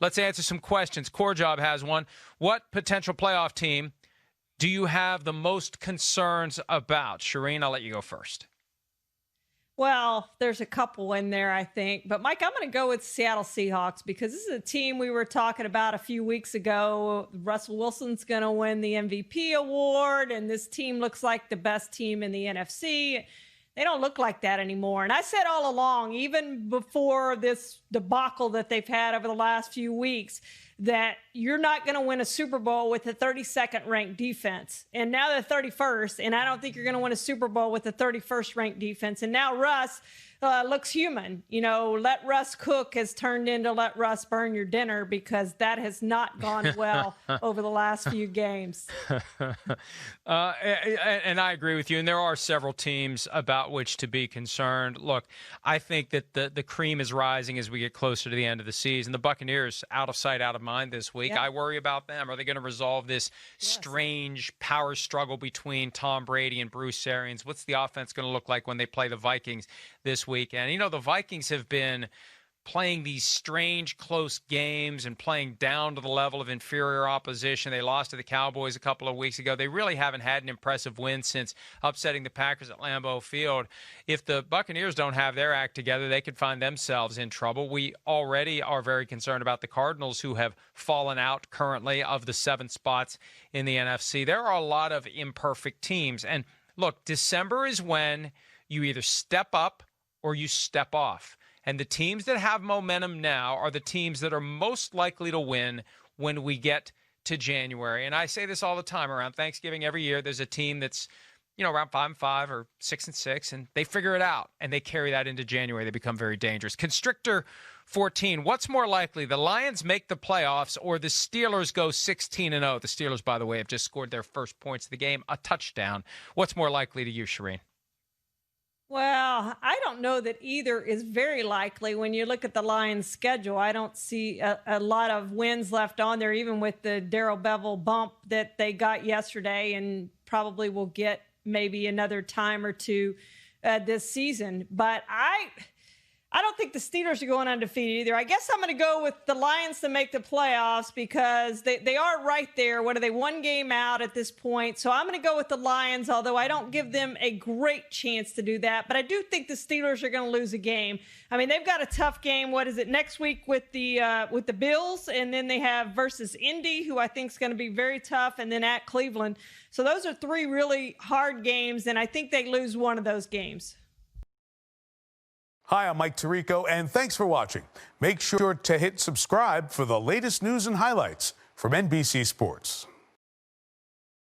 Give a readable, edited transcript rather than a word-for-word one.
Let's answer some questions. Core Job has one. What potential playoff team do you have the most concerns about? Charean, I'll let you go first. Well, there's a couple in there, I think. But, Mike, I'm going to go with Seattle Seahawks because this is a team we were talking about a few weeks ago. Russell Wilson's going to win the MVP award, and this team looks like the best team in the NFC. They don't look like that anymore. And I said all along, even before this debacle that they've had over the last few weeks, that you're not going to win a Super Bowl with a 32nd ranked defense. And now they're 31st, and I don't think you're going to win a Super Bowl with a 31st ranked defense. And now Russ looks human. You know, let Russ cook has turned into let Russ burn your dinner because that has not gone well over the last few games. And I agree with you. And there are several teams about which to be concerned. Look, I think that the cream is rising as we get closer to the end of the season. The Buccaneers, out of sight, out of mind this week. Yep. I worry about them. Are they going to resolve this strange power struggle between Tom Brady and Bruce Arians? What's the offense going to look like when they play the Vikings this weekend? You know, the Vikings have been playing these strange close games and playing down to the level of inferior opposition. They lost to the Cowboys a couple of weeks ago. They really haven't had an impressive win since upsetting the Packers at Lambeau Field. If the Buccaneers don't have their act together, they could find themselves in trouble. We already are very concerned about the Cardinals, who have fallen out currently of the 7 spots in the NFC. There are a lot of imperfect teams. And look, December is when you either step up or you step off. And the teams that have momentum now are the teams that are most likely to win when we get to January. And I say this all the time around Thanksgiving every year. There's a team that's, you know, around 5-5 or 6-6, and they figure it out and they carry that into January. They become very dangerous. Constrictor 14. What's more likely, the Lions make the playoffs or the Steelers go 16-0? The Steelers, by the way, have just scored their first points of the game, a touchdown. What's more likely to you, Charean? Well, I don't know that either is very likely. When you look at the Lions' schedule, I don't see a lot of wins left on there, even with the Darrell Bevell bump that they got yesterday and probably will get maybe another time or two this season. But I don't think the Steelers are going undefeated either. I guess I'm going to go with the Lions to make the playoffs because they are right there. What are they, 1 game out at this point? So I'm going to go with the Lions, although I don't give them a great chance to do that. But I do think the Steelers are going to lose a game. I mean, they've got a tough game. What is it, next week with the Bills? And then they have versus Indy, who I think is going to be very tough, and then at Cleveland. So those are 3 really hard games, and I think they lose one of those games. Hi, I'm Mike Tirico, and thanks for watching. Make sure to hit subscribe for the latest news and highlights from NBC Sports.